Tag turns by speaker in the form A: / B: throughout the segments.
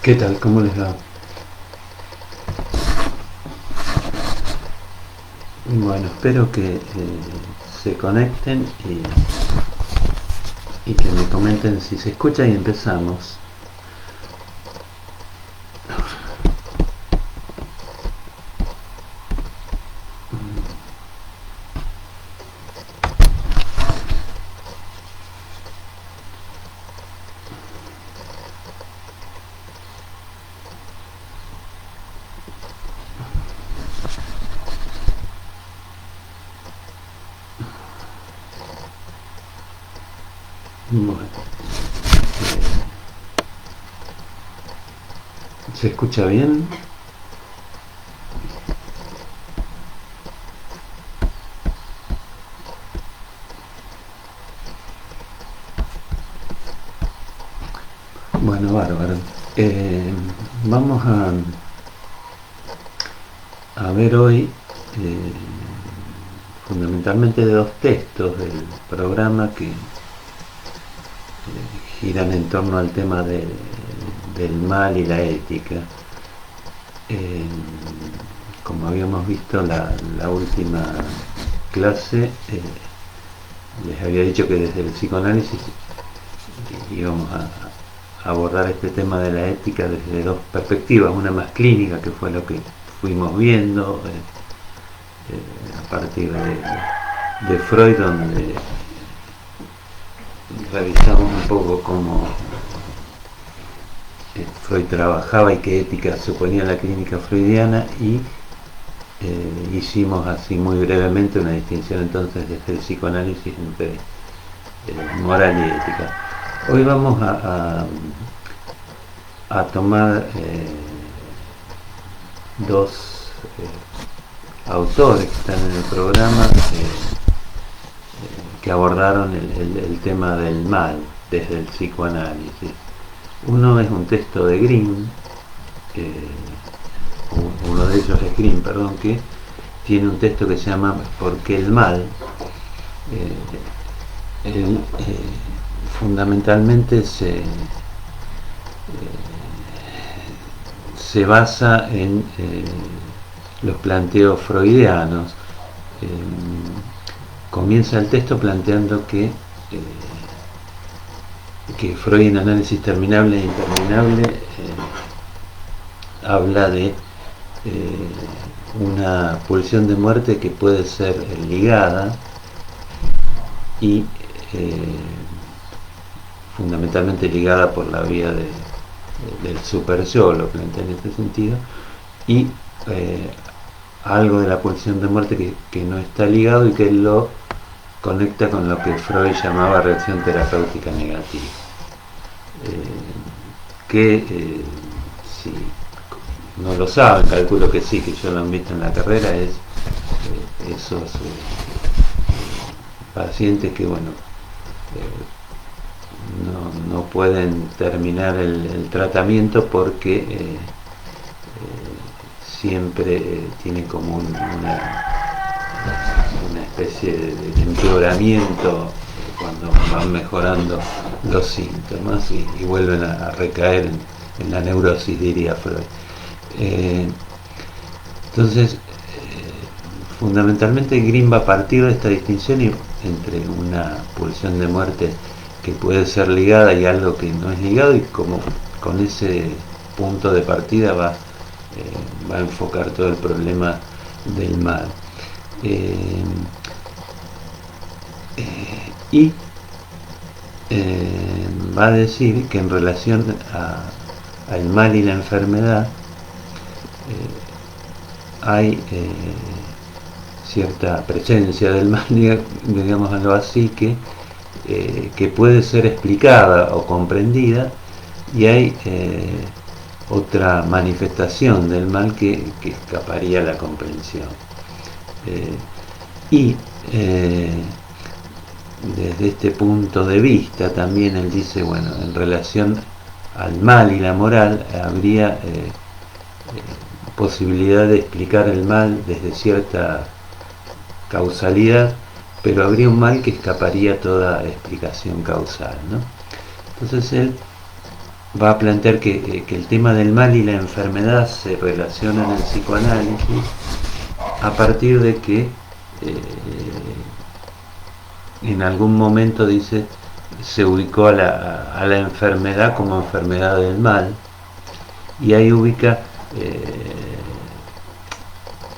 A: ¿Qué tal? ¿Cómo les va? Bueno, espero que se conecten y que me comenten si se escucha y empezamos. Bueno, ¿se escucha bien? Bueno, bárbaro. Eh, Vamos a ver hoy fundamentalmente dos textos del programa que giran en torno al tema del mal y la ética. Eh, Como habíamos visto la última clase, les había dicho que desde el psicoanálisis íbamos a abordar este tema de la ética desde dos perspectivas, una más clínica, que fue lo que fuimos viendo a partir de Freud, donde revisamos un poco cómo Freud trabajaba y qué ética suponía la clínica freudiana, y hicimos así muy brevemente una distinción entonces desde el psicoanálisis entre moral y ética. Hoy vamos a tomar dos autores que están en el programa que abordaron el tema del mal desde el psicoanálisis. Uno es un texto de Grimm, uno de ellos es Grimm, perdón, que tiene un texto que se llama ¿Por qué el mal? Él fundamentalmente se basa en los planteos freudianos. Comienza el texto planteando que Freud, en Análisis Terminable e Interminable, habla de una pulsión de muerte que puede ser ligada y fundamentalmente ligada por la vía del super yo, lo plantea en este sentido, y algo de la pulsión de muerte que no está ligado y que lo conecta con lo que Freud llamaba reacción terapéutica negativa. Si no lo saben, calculo que sí, que yo lo han visto en la carrera, es esos pacientes que, bueno, no pueden terminar el tratamiento porque siempre tienen como una especie de empeoramiento cuando van mejorando los síntomas y vuelven a recaer en la neurosis, diría Freud. Entonces, fundamentalmente Grimm va a partir de esta distinción entre una pulsión de muerte que puede ser ligada y algo que no es ligado, y como con ese punto de partida va a enfocar todo el problema del mal. Y va a decir que en relación al mal y la enfermedad hay cierta presencia del mal, digámoslo así, que puede ser explicada o comprendida, y hay otra manifestación del mal que escaparía a la comprensión. Desde este punto de vista también él dice, bueno, en relación al mal y la moral habría posibilidad de explicar el mal desde cierta causalidad, pero habría un mal que escaparía a toda explicación causal, ¿no? Entonces él va a plantear que el tema del mal y la enfermedad se relaciona en el psicoanálisis a partir de que en algún momento, dice, se ubicó a la enfermedad como enfermedad del mal, y ahí ubica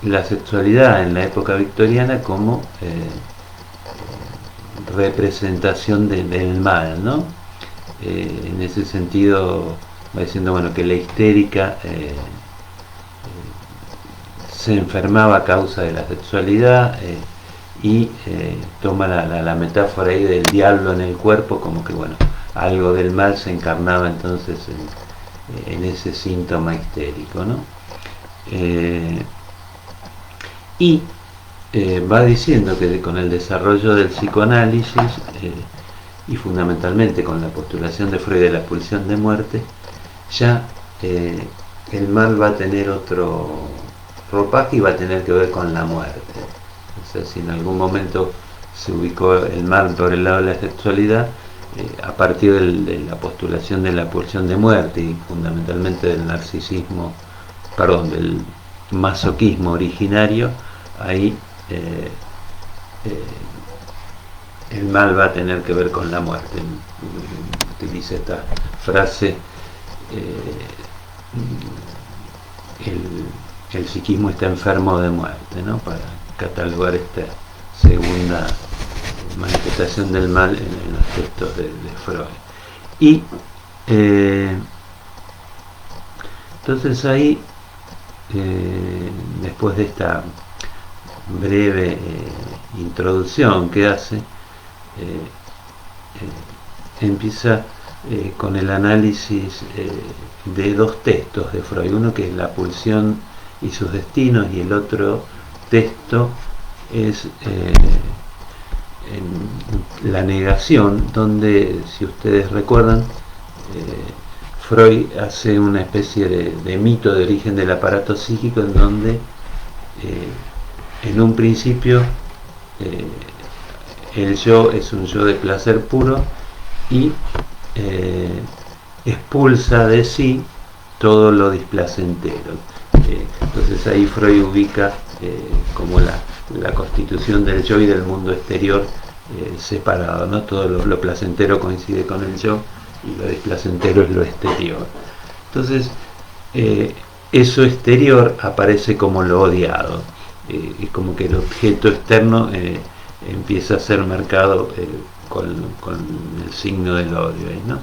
A: la sexualidad en la época victoriana como representación del mal, ¿no? En ese sentido va diciendo, bueno, que la histérica se enfermaba a causa de la sexualidad, y toma la metáfora ahí del diablo en el cuerpo, como que, bueno, algo del mal se encarnaba entonces en ese síntoma histérico, ¿no? Y va diciendo que con el desarrollo del psicoanálisis, y fundamentalmente con la postulación de Freud de la pulsión de muerte, ya el mal va a tener otro ropaje y va a tener que ver con la muerte. O sea, si en algún momento se ubicó el mal por el lado de la sexualidad, a partir de la postulación de la pulsión de muerte y fundamentalmente del narcisismo, perdón, del masoquismo originario, ahí el mal va a tener que ver con la muerte. Utiliza esta frase, el psiquismo está enfermo de muerte, ¿no? Para catalogar esta segunda manifestación del mal en los textos de Freud. Y entonces ahí, después de esta breve introducción que hace, empieza con el análisis de dos textos de Freud, uno que es La pulsión y sus destinos, y el otro texto es en La negación, donde, si ustedes recuerdan, Freud hace una especie de mito de origen del aparato psíquico, en donde en un principio el yo es un yo de placer puro y expulsa de sí todo lo displacentero. Entonces ahí Freud ubica como la constitución del yo y del mundo exterior separado, ¿no? Todo lo placentero coincide con el yo y lo displacentero es lo exterior. Entonces eso exterior aparece como lo odiado, es como que el objeto externo empieza a ser marcado con el signo del odio, ¿no?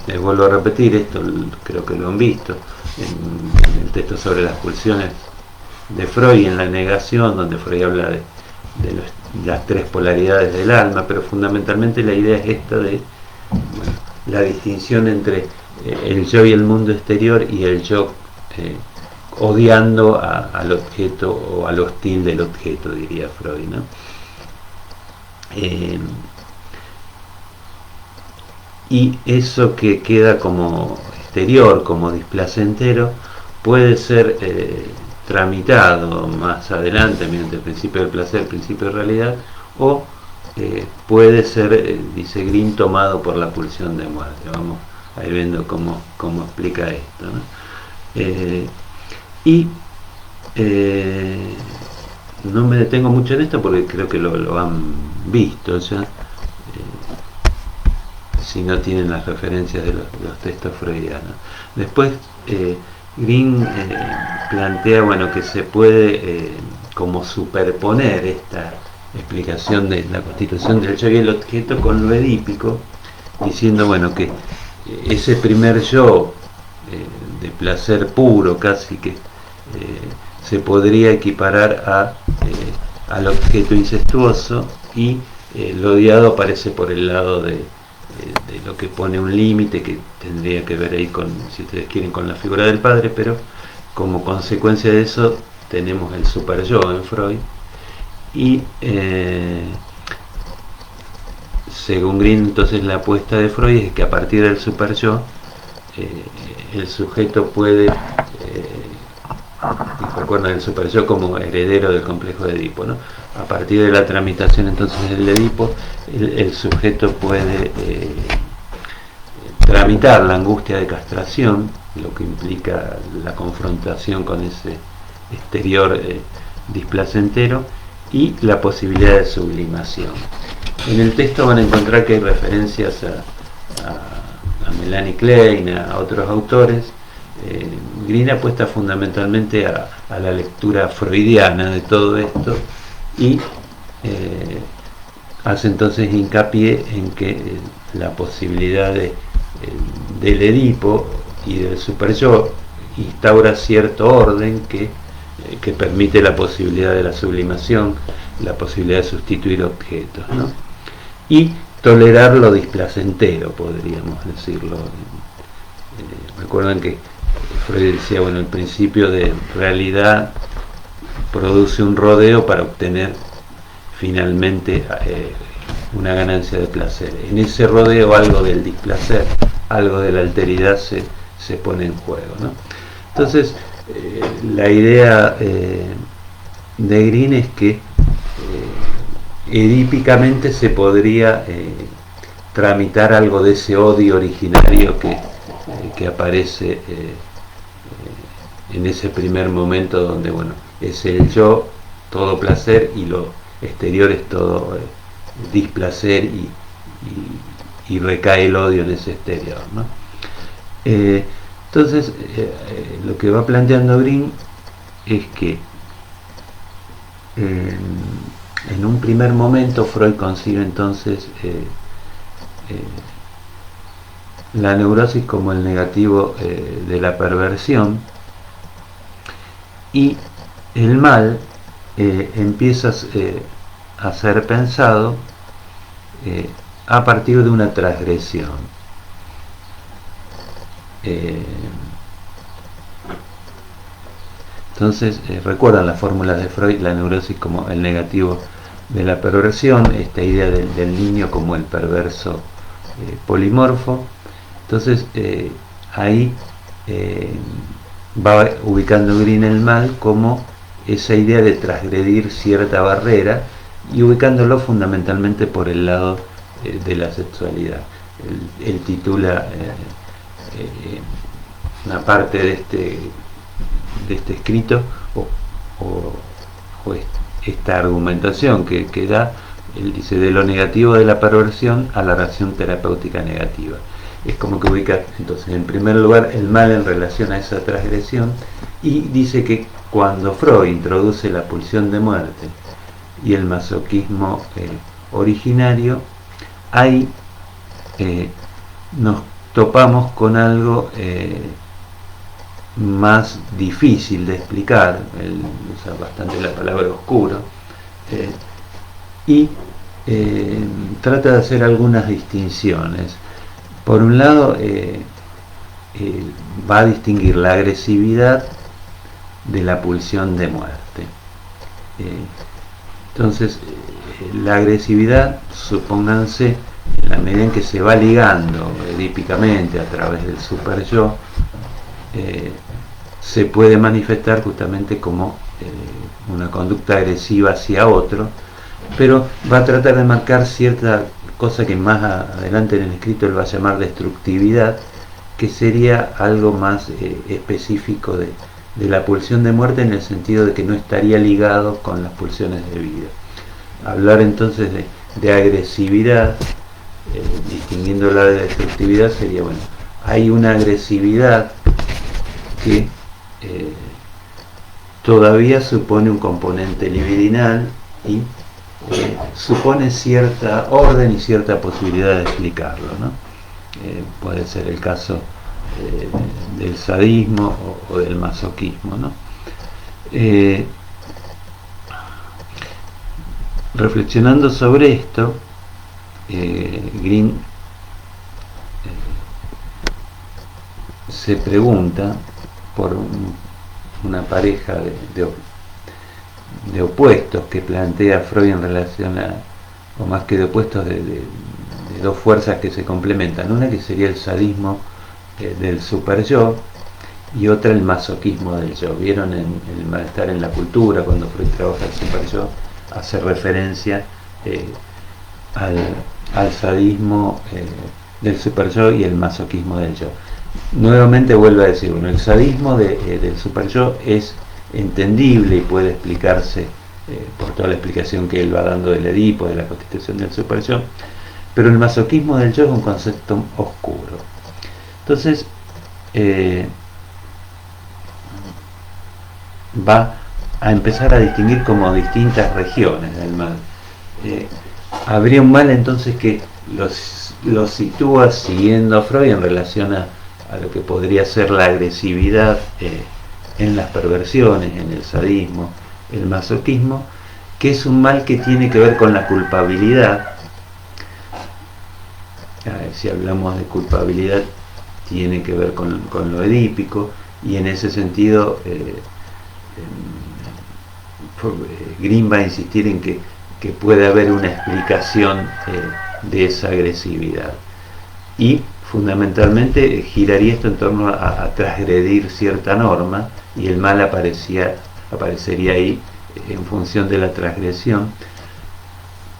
A: Les vuelvo a repetir, esto creo que lo han visto en el texto sobre las pulsiones de Freud, en La negación, donde Freud habla de las tres polaridades del alma, pero fundamentalmente la idea es esta de, bueno, la distinción entre el yo y el mundo exterior, y el yo odiando al objeto o al hostil del objeto, diría Freud, ¿no? Y eso que queda como exterior, como displacentero, puede ser tramitado más adelante mediante el principio del placer, el principio de realidad, o puede ser, dice Green, tomado por la pulsión de muerte. Vamos a ir viendo cómo explica esto, ¿no? Y no me detengo mucho en esto porque creo que lo han visto ya, si no tienen las referencias de los textos freudianos. Después Green plantea, bueno, que se puede como superponer esta explicación de la constitución del yo y el objeto con lo edípico, diciendo, bueno, que ese primer yo de placer puro casi que se podría equiparar al objeto incestuoso, y lo odiado aparece por el lado de lo que pone un límite, que tendría que ver ahí con, si ustedes quieren, con la figura del padre, pero como consecuencia de eso tenemos el super yo en Freud. Y según Green, entonces la apuesta de Freud es que a partir del super yo el sujeto puede, recuerdan el super yo como heredero del complejo de Edipo, ¿no? A partir de la tramitación entonces del Edipo, el sujeto puede tramitar la angustia de castración, lo que implica la confrontación con ese exterior displacentero, y la posibilidad de sublimación. En el texto van a encontrar que hay referencias a Melanie Klein, a otros autores. Green apuesta fundamentalmente a la lectura freudiana de todo esto y hace entonces hincapié en que la posibilidad del Edipo y del superyo instaura cierto orden que permite la posibilidad de la sublimación, la posibilidad de sustituir objetos, ¿no? Y tolerar lo displacentero, podríamos decirlo. Recuerden que Freud decía, bueno, el principio de realidad produce un rodeo para obtener finalmente una ganancia de placer. En ese rodeo algo del displacer, algo de la alteridad se pone en juego, ¿no? Entonces, la idea de Green es que edípicamente se podría tramitar algo de ese odio originario que aparece en ese primer momento donde, bueno, es el yo todo placer y lo exterior es todo displacer y recae el odio en ese exterior, ¿no? Entonces, lo que va planteando Green es que en un primer momento Freud concibe entonces la neurosis como el negativo de la perversión, y el mal empieza a ser pensado a partir de una transgresión. Entonces, recuerdan las fórmulas de Freud, la neurosis como el negativo de la perversión, esta idea del niño como el perverso polimorfo. Entonces, ahí va ubicando Green el mal como esa idea de transgredir cierta barrera y ubicándolo fundamentalmente por el lado de la sexualidad. Él titula una parte de este escrito o esta argumentación que da, él dice, de lo negativo de la perversión a la reacción terapéutica negativa. Es como que ubica entonces en primer lugar el mal en relación a esa transgresión, y dice que cuando Freud introduce la pulsión de muerte y el masoquismo originario, ahí nos topamos con algo más difícil de explicar. Él usa bastante la palabra oscuro, y trata de hacer algunas distinciones. Por un lado, va a distinguir la agresividad de la pulsión de muerte. Entonces, la agresividad, supónganse, en la medida en que se va ligando edípicamente a través del superyo, se puede manifestar justamente como una conducta agresiva hacia otro, pero va a tratar de marcar cierta cosa que más adelante en el escrito él va a llamar destructividad, que sería algo más específico de la pulsión de muerte, en el sentido de que no estaría ligado con las pulsiones de vida. Hablar entonces de agresividad, distinguiéndola de destructividad, sería, bueno, hay una agresividad que todavía supone un componente libidinal y supone cierta orden y cierta posibilidad de explicarlo, ¿no? Puede ser el caso del sadismo o del masoquismo, ¿no? Reflexionando sobre esto, Green se pregunta por una pareja de opuestos que plantea Freud en relación o más que de opuestos, de dos fuerzas que se complementan. Una que sería el sadismo del superyo, y otra el masoquismo del yo. Vieron en el malestar en la cultura, cuando Freud trabaja el superyo, hace referencia al sadismo del super yo y el masoquismo del yo. Nuevamente vuelvo a decir, bueno, el sadismo del super yo es entendible y puede explicarse por toda la explicación que él va dando del Edipo, de la constitución del super yo, pero el masoquismo del yo es un concepto oscuro. Entonces va a empezar a distinguir como distintas regiones del mal. Habría un mal entonces que lo sitúa, siguiendo a Freud, en relación a lo que podría ser la agresividad en las perversiones, en el sadismo, el masoquismo, que es un mal que tiene que ver con la culpabilidad. Si hablamos de culpabilidad, tiene que ver con lo edípico, y en ese sentido Green va a insistir en que puede haber una explicación de esa agresividad, y fundamentalmente giraría esto en torno a transgredir cierta norma, y el mal aparecería ahí en función de la transgresión,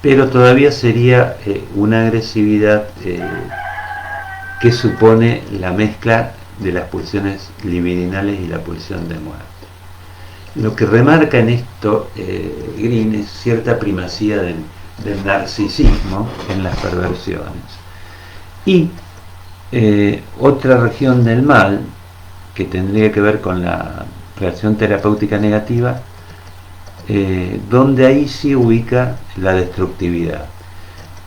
A: pero todavía sería una agresividad que supone la mezcla de las pulsiones libidinales y la pulsión de muerte. Lo que remarca en esto Green es cierta primacía del narcisismo en las perversiones. Y otra región del mal, que tendría que ver con la reacción terapéutica negativa, donde ahí sí ubica la destructividad,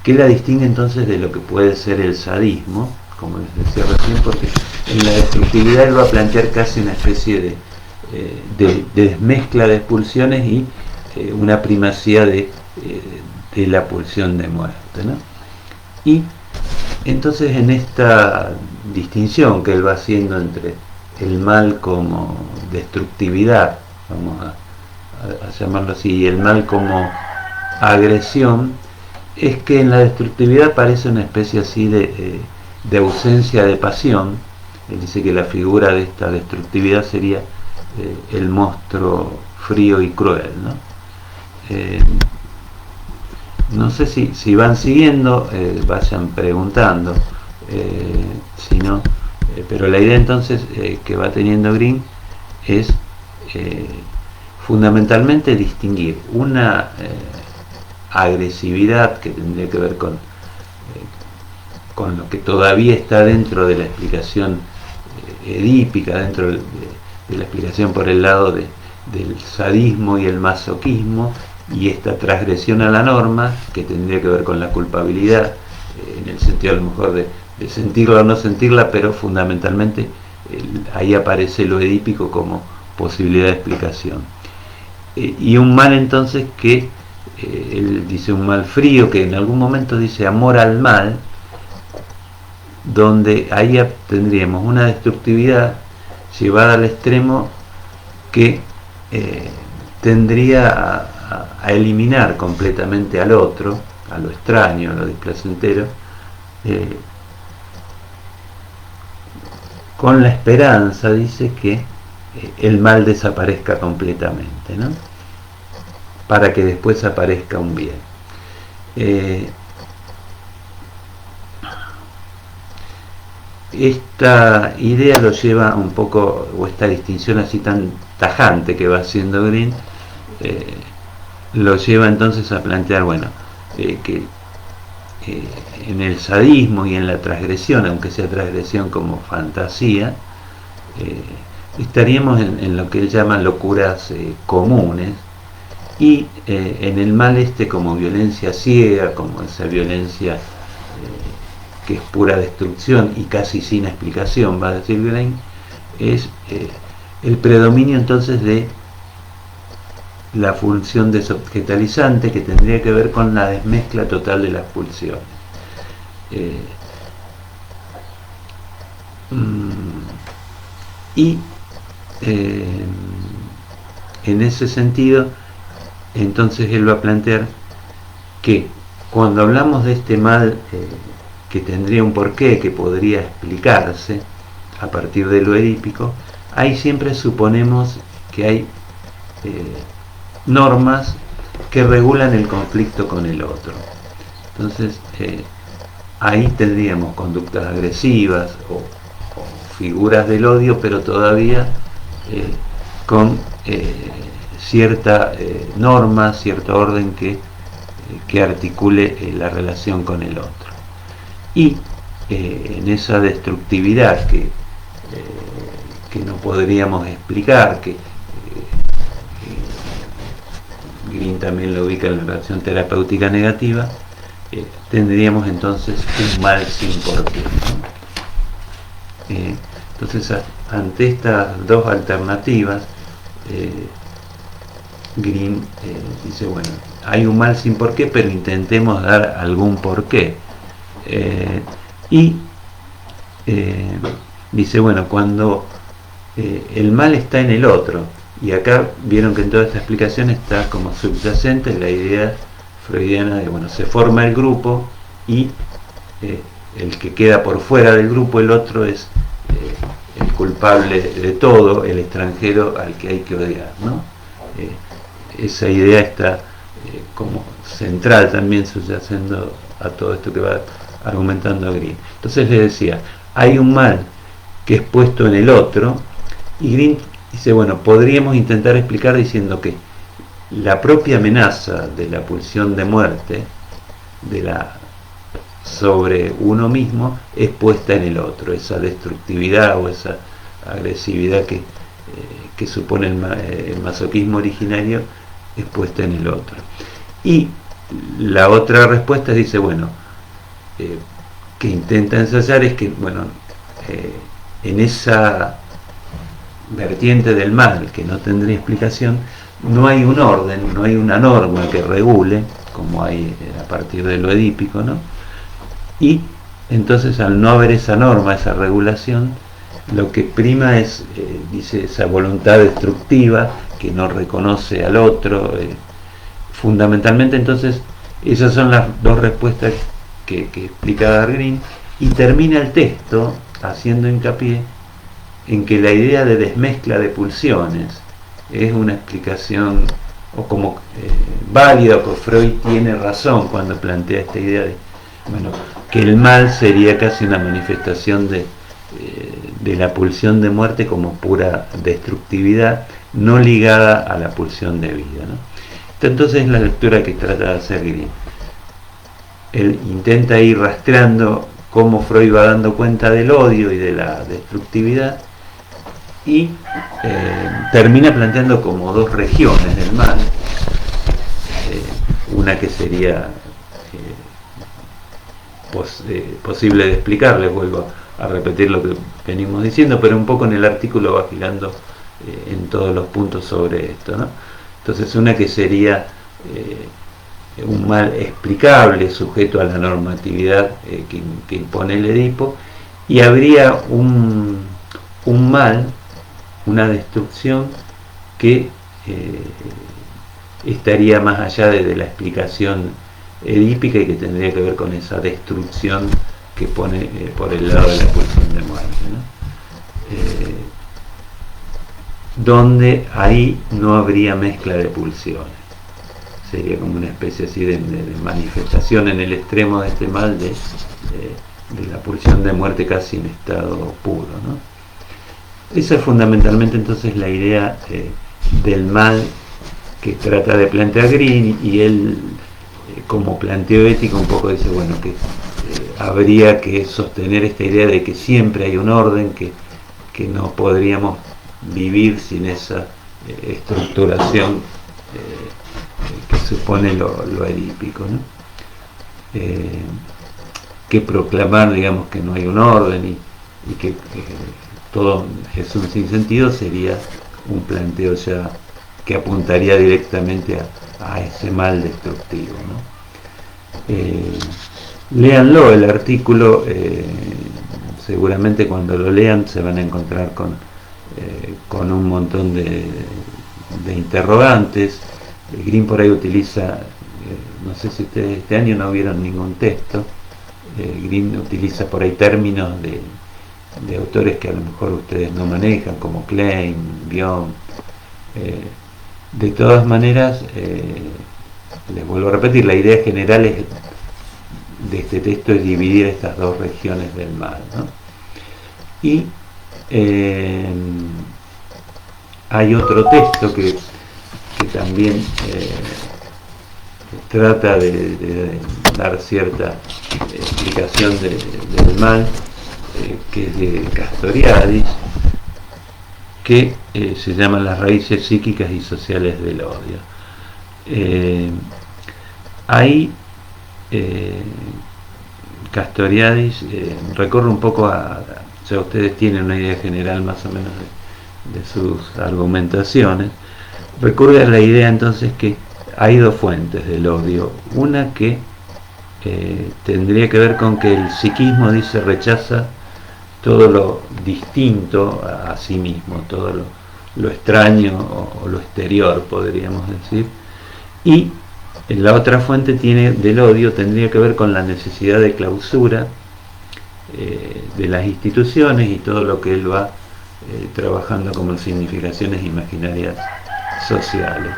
A: que la distingue entonces de lo que puede ser el sadismo, como les decía recién, porque en la destructividad él va a plantear casi una especie de desmezcla de expulsiones y una primacía de la pulsión de muerte, ¿no? Y entonces, en esta distinción que él va haciendo entre el mal como destructividad, vamos a llamarlo así, y el mal como agresión, es que en la destructividad parece una especie así de ausencia de pasión. Él dice que la figura de esta destructividad sería el monstruo frío y cruel, ¿no? No sé si van siguiendo, vayan preguntando, si no, pero la idea entonces que va teniendo Green es fundamentalmente distinguir una agresividad que tendría que ver con lo que todavía está dentro de la explicación edípica, dentro de la explicación por el lado del sadismo y el masoquismo, y esta transgresión a la norma, que tendría que ver con la culpabilidad, en el sentido a lo mejor de sentirla o no sentirla, pero fundamentalmente ahí aparece lo edípico como posibilidad de explicación. Y un mal entonces que él dice un mal frío, que en algún momento dice amor al mal, donde ahí tendríamos una destructividad llevada al extremo que tendría a eliminar completamente al otro, a lo extraño, a lo displacentero, con la esperanza, dice, que el mal desaparezca completamente, ¿no? Para que después aparezca un bien. Esta idea lo lleva un poco, o esta distinción así tan tajante que va haciendo Green, lo lleva entonces a plantear, bueno, que en el sadismo y en la transgresión, aunque sea transgresión como fantasía, estaríamos en lo que él llama locuras comunes, y en el mal como violencia ciega, como esa violencia que es pura destrucción y casi sin explicación, va a decir Green, es el predominio entonces de la función desobjetalizante, que tendría que ver con la desmezcla total de las pulsiones. Y en ese sentido, entonces él va a plantear que cuando hablamos de este mal que tendría un porqué, que podría explicarse a partir de lo edípico, ahí siempre suponemos que hay normas que regulan el conflicto con el otro. Entonces ahí tendríamos conductas agresivas o figuras del odio, pero todavía con cierta norma, cierto orden que articule la relación con el otro. Y en esa destructividad que no podríamos explicar, que Green también lo ubica en la relación terapéutica negativa, tendríamos entonces un mal sin porqué, ¿no? Entonces, ante estas dos alternativas, Green dice, bueno, hay un mal sin porqué, pero intentemos dar algún porqué. Y dice, bueno, cuando el mal está en el otro, y acá vieron que en toda esta explicación está como subyacente la idea freudiana de, bueno, se forma el grupo y el que queda por fuera del grupo, el otro, es el culpable de todo, el extranjero al que hay que odiar, ¿no? Esa idea está como central también subyacendo a todo esto que va argumentando Green. Entonces le decía, hay un mal que es puesto en el otro, y Green dice, bueno, podríamos intentar explicar diciendo que la propia amenaza de la pulsión de muerte sobre uno mismo es puesta en el otro, esa destructividad o esa agresividad que supone el masoquismo originario es puesta en el otro. Y la otra respuesta dice, bueno, que intenta ensayar es que, bueno, en esa vertiente del mal que no tendría explicación, no hay un orden, no hay una norma que regule, como hay a partir de lo edípico, ¿no? Y entonces, al no haber esa norma, esa regulación, lo que prima es, dice, esa voluntad destructiva que no reconoce al otro. Fundamentalmente, entonces, esas son las dos respuestas que explica Green, y termina el texto haciendo hincapié en que la idea de desmezcla de pulsiones es una explicación, o como válida, o que Freud tiene razón cuando plantea esta idea de, bueno, que el mal sería casi una manifestación de la pulsión de muerte como pura destructividad, no ligada a la pulsión de vida, ¿no? Entonces es la lectura que trata de hacer Green. Él intenta ir rastreando cómo Freud va dando cuenta del odio y de la destructividad, y termina planteando como dos regiones del mal, una que sería posible de explicar, les vuelvo a repetir lo que venimos diciendo, pero un poco en el artículo va girando en todos los puntos sobre esto, ¿no? Entonces, una que sería un mal explicable, sujeto a la normatividad que impone el Edipo, y habría un mal, una destrucción que estaría más allá de la explicación edípica y que tendría que ver con esa destrucción que pone por el lado de la pulsión de muerte, ¿no? Donde ahí no habría mezcla de pulsiones, sería como una especie así de manifestación en el extremo de este mal de la pulsión de muerte casi en estado puro, ¿no? Esa es fundamentalmente entonces la idea del mal que trata de plantear Green, y él, como planteo ético, un poco dice, bueno, que habría que sostener esta idea de que siempre hay un orden, que no podríamos vivir sin esa estructuración que supone lo edípico, ¿no? Que proclamar, digamos, que no hay un orden y que todo es un sinsentido sería un planteo ya que apuntaría directamente a ese mal destructivo, ¿no? Léanlo, el artículo, seguramente cuando lo lean se van a encontrar con un montón de interrogantes. Green por ahí utiliza, no sé si ustedes este año no vieron ningún texto, Green utiliza por ahí términos de autores que a lo mejor ustedes no manejan, como Klein, Bion. De todas maneras, les vuelvo a repetir, la idea general es de este texto es dividir estas dos regiones del mal, ¿no? Y hay otro texto que también trata de dar cierta explicación del mal, que es de Castoriadis, que se llaman las raíces psíquicas y sociales del odio. Ahí Castoriadis recorre un poco ya ustedes tienen una idea general más o menos de sus argumentaciones. Recurre a la idea entonces que hay dos fuentes del odio. Una que tendría que ver con que el psiquismo, dice, rechaza todo lo distinto a sí mismo, todo lo extraño o lo exterior, podríamos decir. Y la otra fuente del odio tendría que ver con la necesidad de clausura de las instituciones y todo lo que él va trabajando como significaciones imaginarias sociales.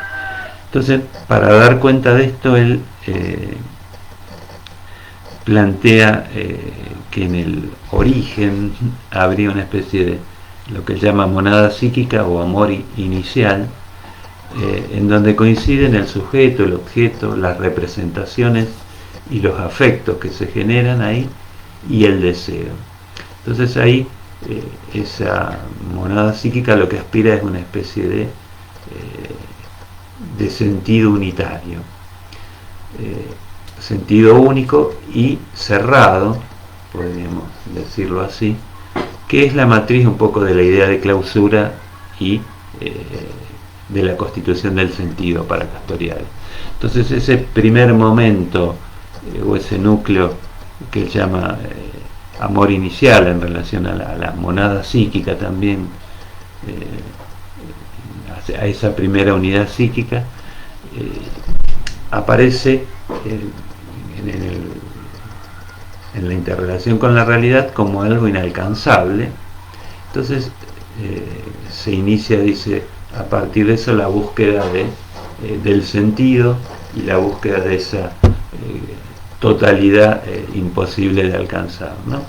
A: Entonces, para dar cuenta de esto, él plantea que en el origen habría una especie de lo que él llama monada psíquica o amor inicial, en donde coinciden el sujeto, el objeto, las representaciones y los afectos que se generan ahí y el deseo. Entonces ahí esa monada psíquica lo que aspira es una especie de sentido unitario, sentido único y cerrado, podríamos decirlo así, que es la matriz un poco de la idea de clausura y de la constitución del sentido para Castoriadis. Entonces ese primer momento o ese núcleo que él llama amor inicial en relación a la monada psíquica también, a esa primera unidad psíquica, aparece en la interrelación con la realidad como algo inalcanzable. Entonces se inicia, dice, a partir de eso la búsqueda del sentido y la búsqueda de esa totalidad imposible de alcanzar, ¿no?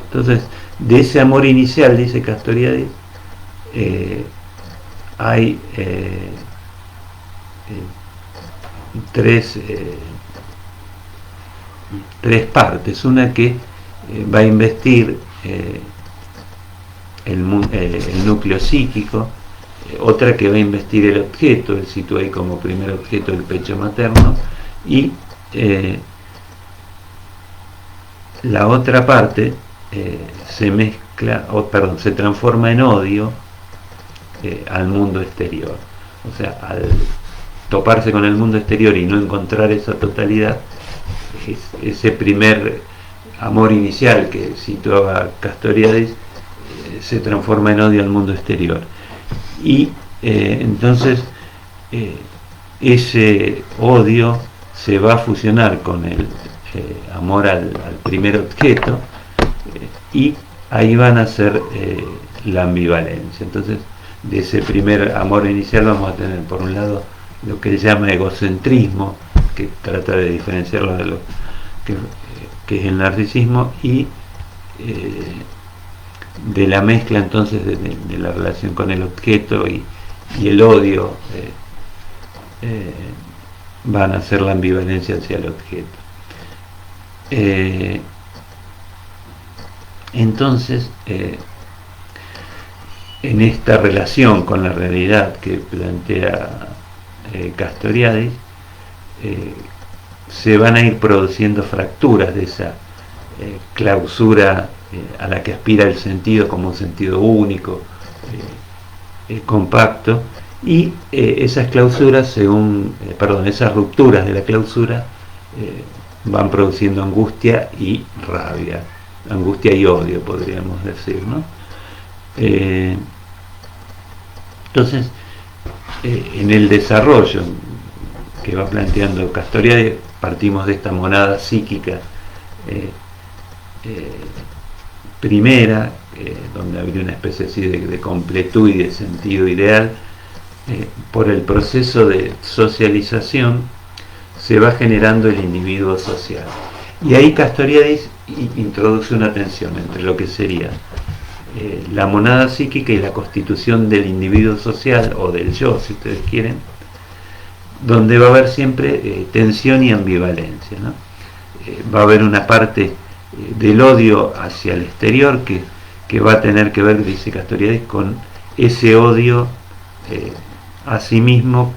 A: Entonces, de ese amor inicial, dice Castoriadis, hay tres partes. Una que va a investir el núcleo psíquico, otra que va a investir el objeto, él sitúa ahí como primer objeto el pecho materno, y la otra parte se transforma en odio al mundo exterior. O sea, al toparse con el mundo exterior y no encontrar esa totalidad, ese primer amor inicial que situaba Castoriadis se transforma en odio al mundo exterior. Y entonces ese odio se va a fusionar con el amor al primer objeto, y ahí van a ser la ambivalencia. Entonces, de ese primer amor inicial vamos a tener por un lado lo que él llama egocentrismo, que trata de diferenciarlo de lo que es el narcisismo, y de la mezcla entonces de la relación con el objeto y el odio, van a ser la ambivalencia hacia el objeto. Entonces, en esta relación con la realidad que plantea Castoriadis, se van a ir produciendo fracturas de esa clausura a la que aspira el sentido como un sentido único, compacto, y esas clausuras, esas rupturas de la clausura van produciendo angustia y rabia, angustia y odio, podríamos decir, ¿no? Entonces, en el desarrollo que va planteando Castoriadis, partimos de esta monada psíquica primera, donde habría una especie así de completud y de sentido ideal. Por el proceso de socialización se va generando el individuo social. Y ahí Castoriadis introduce una tensión entre lo que sería la monada psíquica y la constitución del individuo social, o del yo, si ustedes quieren, donde va a haber siempre tensión y ambivalencia, ¿no? Va a haber una parte del odio hacia el exterior que va a tener que ver, dice Castoriadis, con ese odio a sí mismo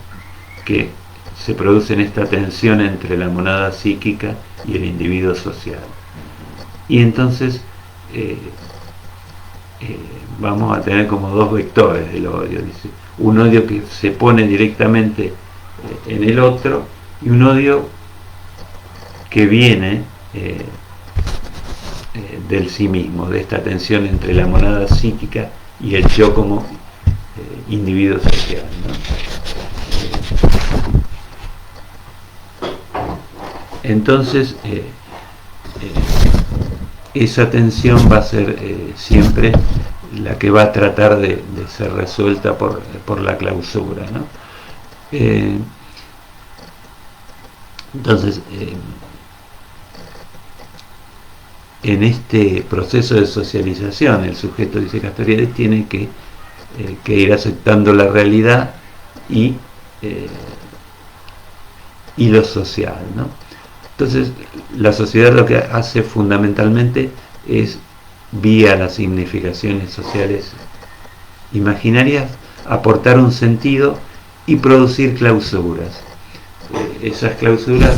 A: que se produce en esta tensión entre la monada psíquica y el individuo social. Y entonces vamos a tener como dos vectores del odio, dice, un odio que se pone directamente en el otro, y un odio que viene del sí mismo, de esta tensión entre la monada psíquica y el yo como individuo social, ¿no? Entonces esa tensión va a ser siempre la que va a tratar de ser resuelta por la clausura, ¿no? Entonces en este proceso de socialización el sujeto, dice Castoriadis, tiene que ir aceptando la realidad y lo social, ¿no? Entonces la sociedad lo que hace fundamentalmente es, vía las significaciones sociales imaginarias, aportar un sentido y producir clausuras. Esas clausuras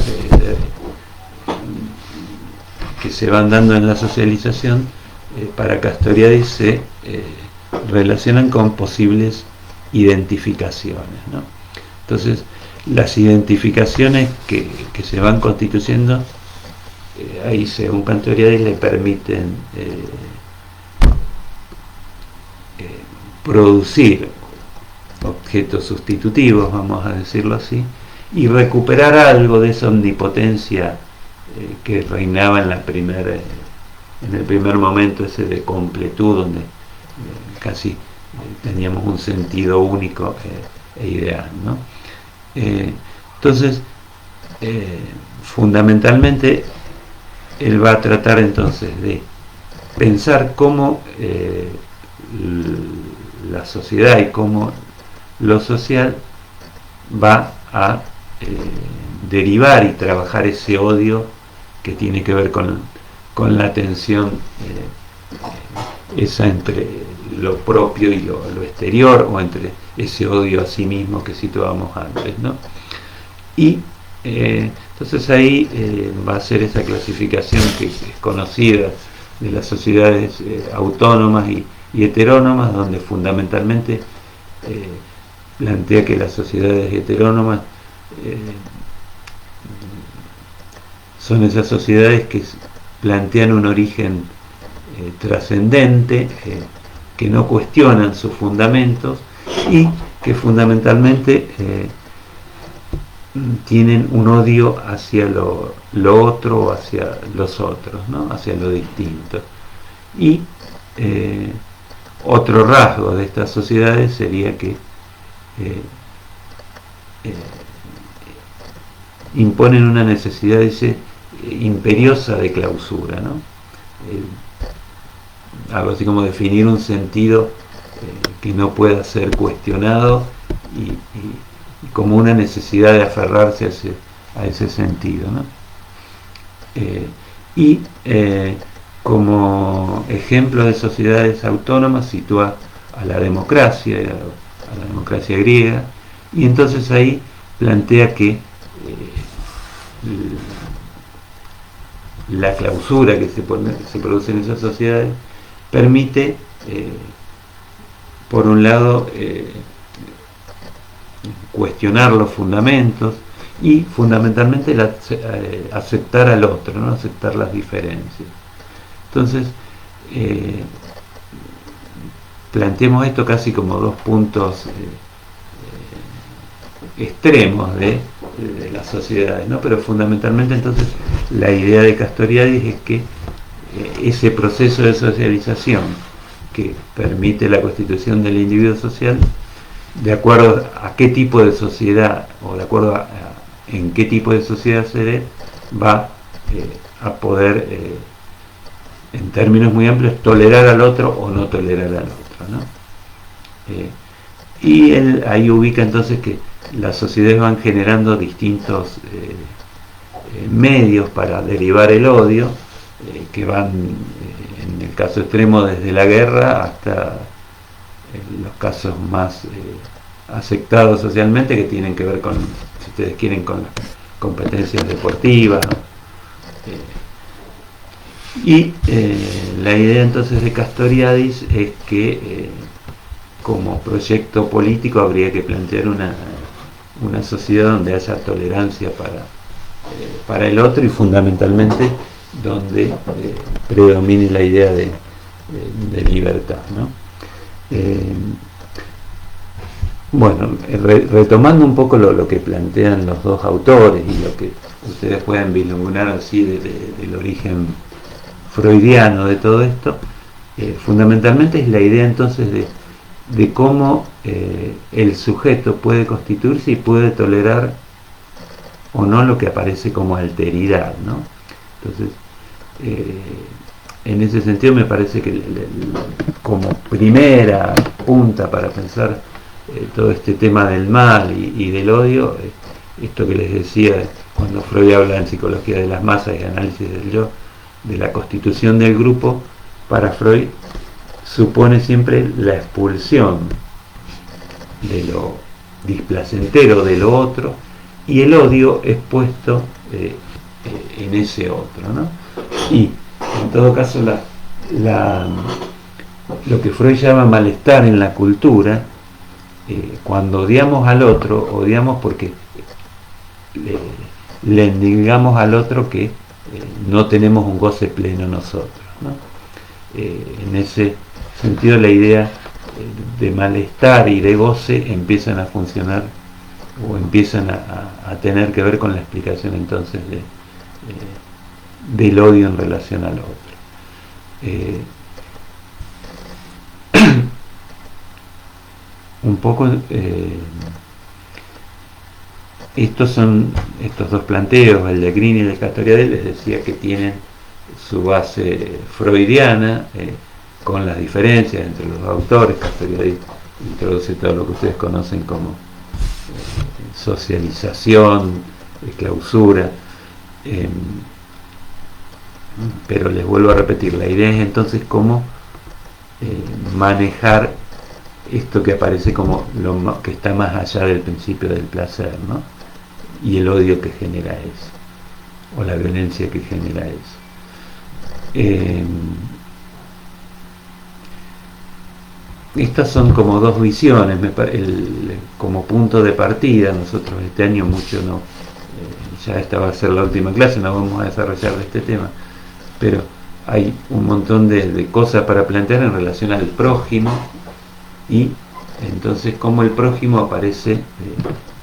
A: que se van dando en la socialización, para Castoriadis se relacionan con posibles identificaciones, ¿no? Entonces las identificaciones que se van constituyendo ahí, según Castoriadis, le permiten producir objetos sustitutivos, vamos a decirlo así, y recuperar algo de esa omnipotencia que reinaba en el primer momento ese de completud, donde casi teníamos un sentido único e ideal, ¿no? Entonces fundamentalmente él va a tratar entonces de pensar cómo la sociedad y cómo lo social va a derivar y trabajar ese odio que tiene que ver con la tensión esa entre lo propio y lo exterior, o entre ese odio a sí mismo que situábamos antes, ¿no? Y entonces ahí va a ser esa clasificación que es conocida de las sociedades autónomas y heterónomas, donde fundamentalmente plantea que las sociedades heterónomas son esas sociedades que plantean un origen trascendente, que no cuestionan sus fundamentos y que fundamentalmente tienen un odio hacia lo otro o hacia los otros, ¿no? Hacia lo distinto. Y otro rasgo de estas sociedades sería que imponen una necesidad, dice, imperiosa de clausura, ¿no? Algo así como definir un sentido que no pueda ser cuestionado, y como una necesidad de aferrarse a ese sentido, ¿no? Como ejemplo de sociedades autónomas sitúa a la democracia griega, y entonces ahí plantea que la clausura que se produce en esas sociedades permite, por un lado, cuestionar los fundamentos y fundamentalmente aceptar al otro, ¿no? Aceptar las diferencias. Entonces planteemos esto casi como dos puntos extremos de las sociedades, ¿no? Pero fundamentalmente entonces la idea de Castoriadis es que ese proceso de socialización que permite la constitución del individuo social, de acuerdo a qué tipo de sociedad, o de acuerdo en qué tipo de sociedad se dé, va a poder, en términos muy amplios, tolerar al otro o no tolerar al otro, ¿no? Y él ahí ubica entonces que las sociedades van generando distintos medios para derivar el odio, que van, en el caso extremo, desde la guerra hasta los casos más aceptados socialmente, que tienen que ver con, si ustedes quieren, con las competencias deportivas, ¿no? La idea entonces de Castoriadis es que como proyecto político habría que plantear una sociedad donde haya tolerancia para el otro, y fundamentalmente donde predomine la idea de libertad, ¿no? Bueno, retomando un poco lo que plantean los dos autores y lo que ustedes pueden vislumbrar así del origen freudiano de todo esto, fundamentalmente es la idea entonces de cómo el sujeto puede constituirse y puede tolerar o no lo que aparece como alteridad, ¿no? Entonces, en ese sentido me parece que como primera punta para pensar todo este tema del mal y del odio, esto que les decía cuando Freud habla en psicología de las masas y análisis del yo, de la constitución del grupo, para Freud supone siempre la expulsión de lo displacentero de lo otro, y el odio es puesto en ese otro, ¿no? Y en todo caso lo que Freud llama malestar en la cultura, cuando odiamos al otro, odiamos porque le endilgamos al otro que no tenemos un goce pleno nosotros, ¿no? En ese sentido, la idea de malestar y de goce empiezan a funcionar o empiezan a tener que ver con la explicación entonces del odio en relación al otro. Un poco estos dos planteos, el de Green y el de Castoriadis, les decía que tienen su base freudiana, con las diferencias entre los autores. Castoriadis introduce todo lo que ustedes conocen como socialización, clausura, pero les vuelvo a repetir, la idea es entonces cómo manejar esto que aparece como lo que está más allá del principio del placer, ¿no? Y el odio que genera eso, o la violencia que genera eso. Estas son como dos visiones, como punto de partida. Nosotros este año mucho no, ya esta va a ser la última clase, no vamos a desarrollar de este tema, pero hay un montón de cosas para plantear en relación al prójimo, y entonces cómo el prójimo aparece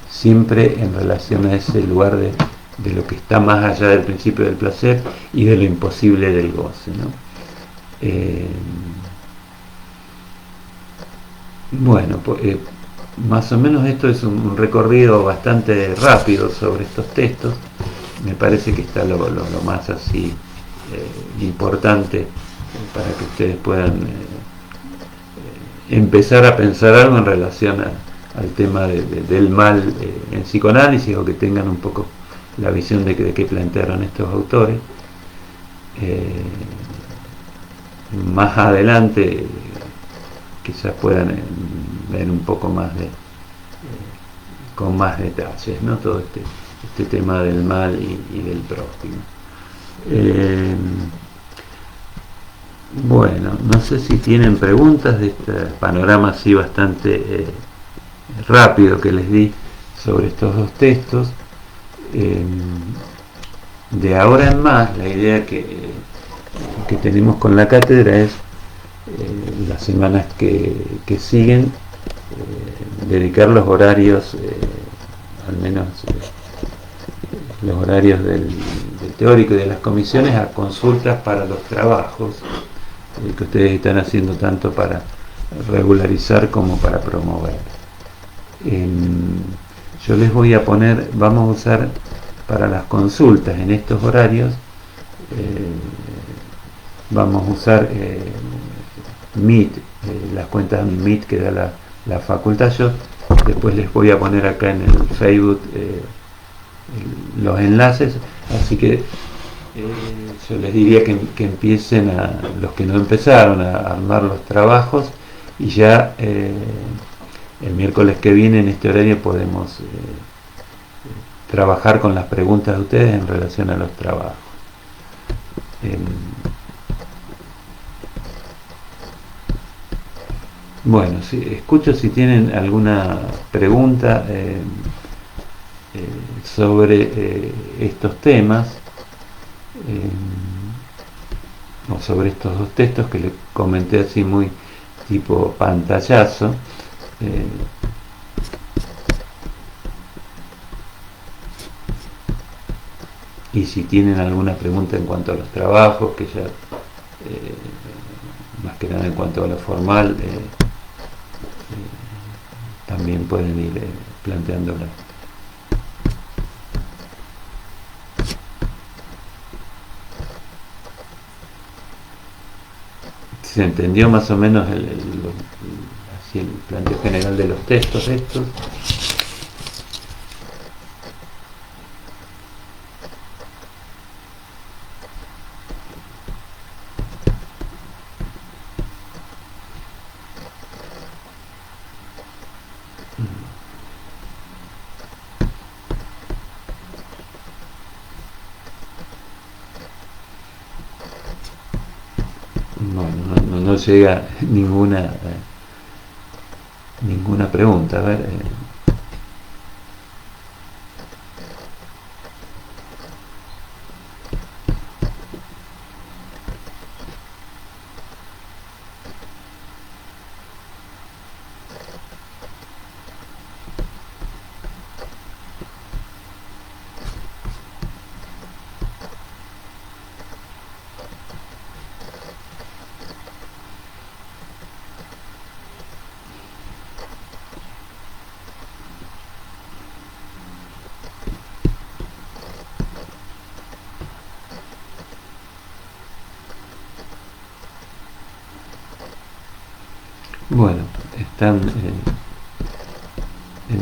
A: siempre en relación a ese lugar de lo que está más allá del principio del placer y de lo imposible del goce, ¿no? Bueno, pues, más o menos esto es un recorrido bastante rápido sobre estos textos. Me parece que está lo más así importante para que ustedes puedan empezar a pensar algo en relación al tema del mal en psicoanálisis, o que tengan un poco la visión de qué plantearon estos autores. Más adelante quizás puedan ver un poco más con más detalles, ¿no? Todo este tema del mal y del prójimo. Bueno, no sé si tienen preguntas de este panorama así bastante rápido que les di sobre estos dos textos. De ahora en más, la idea que tenemos con la cátedra es las semanas que siguen dedicar los horarios, al menos los horarios del teórico y de las comisiones, a consultas para los trabajos que ustedes están haciendo tanto para regularizar como para promover. Yo les voy a poner, vamos a usar para las consultas en estos horarios vamos a usar Meet, las cuentas Meet que da la facultad. Yo después les voy a poner acá en el Facebook los enlaces, así que yo les diría que empiecen, a los que no empezaron, a armar los trabajos, y ya el miércoles que viene en este horario podemos trabajar con las preguntas de ustedes en relación a los trabajos. Bueno, escucho si tienen alguna pregunta sobre estos temas, o sobre estos dos textos que les comenté así muy tipo pantallazo. Y si tienen alguna pregunta en cuanto a los trabajos, que ya más que nada en cuanto a lo formal, también pueden ir planteándola. ¿Se entendió más o menos así el planteo general de los textos estos? Bueno, no llega ninguna pregunta. A ver, bueno, están,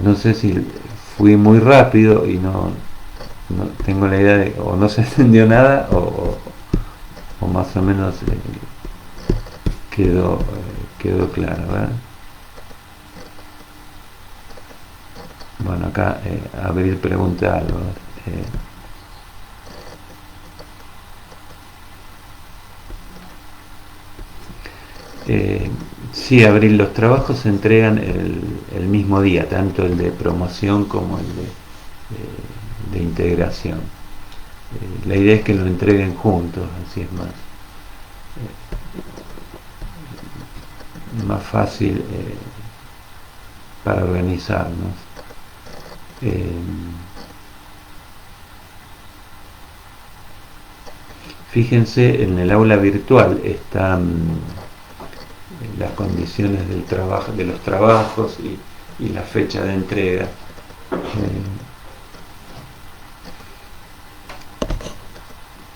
A: no sé si fui muy rápido y no tengo la idea de, o no se entendió nada, o más o menos quedó claro, ¿verdad? Bueno, acá Abril pregunta algo. Sí, Abril, los trabajos se entregan el mismo día, tanto el de promoción como el de integración. La idea es que lo entreguen juntos, así es más fácil para organizarnos. Fíjense, en el aula virtual están las condiciones del trabajo, de los trabajos y la fecha de entrega.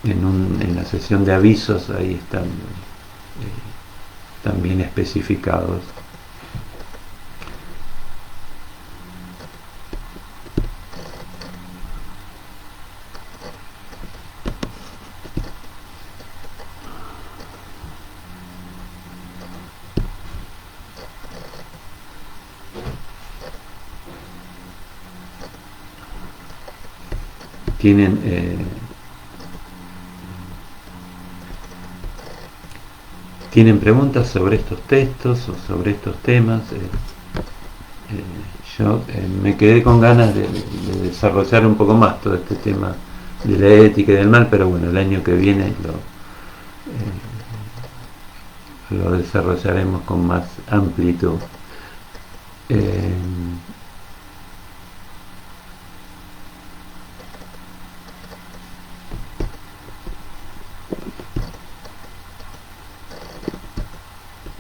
A: En la sesión de avisos ahí están también especificados. ¿Tienen preguntas sobre estos textos o sobre estos temas? Yo me quedé con ganas de desarrollar un poco más todo este tema de la ética y del mal, pero bueno, el año que viene lo desarrollaremos con más amplitud.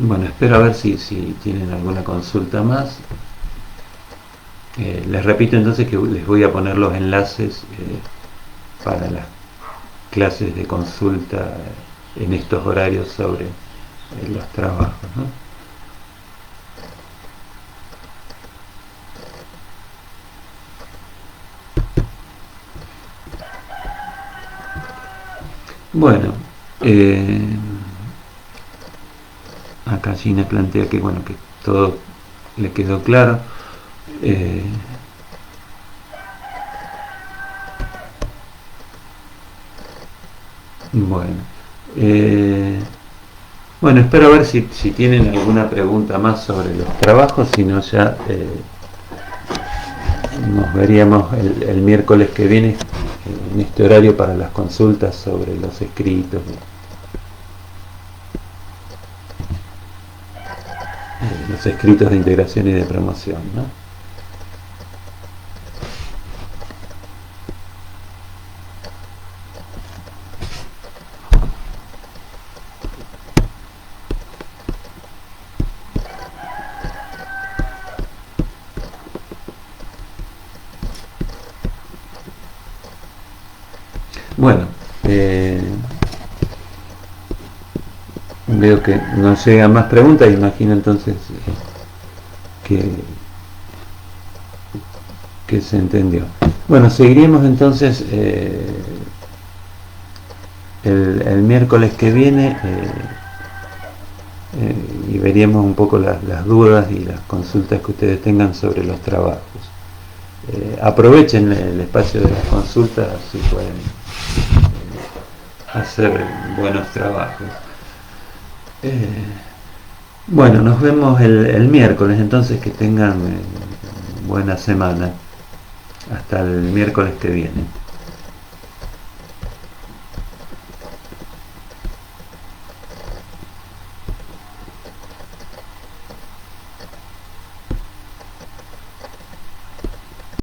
A: Bueno, espero a ver si tienen alguna consulta más. Les repito entonces que les voy a poner los enlaces para clases de consulta en estos horarios sobre los trabajos, ¿no? Bueno, acá Gina plantea que bueno, que todo le quedó claro. Bueno, bueno, espero ver si tienen alguna pregunta más sobre los trabajos, si no ya nos veríamos el miércoles que viene en este horario para las consultas sobre los escritos, los escritos de integración y de promoción, ¿no? Bueno, veo que no llegan más preguntas, imagino entonces que se entendió. Bueno, seguiremos entonces el miércoles que viene y veríamos un poco las dudas y las consultas que ustedes tengan sobre los trabajos. Aprovechen el espacio de las consultas si pueden hacer buenos trabajos. Bueno, nos vemos el miércoles, entonces que tengan buena semana. Hasta el miércoles que viene.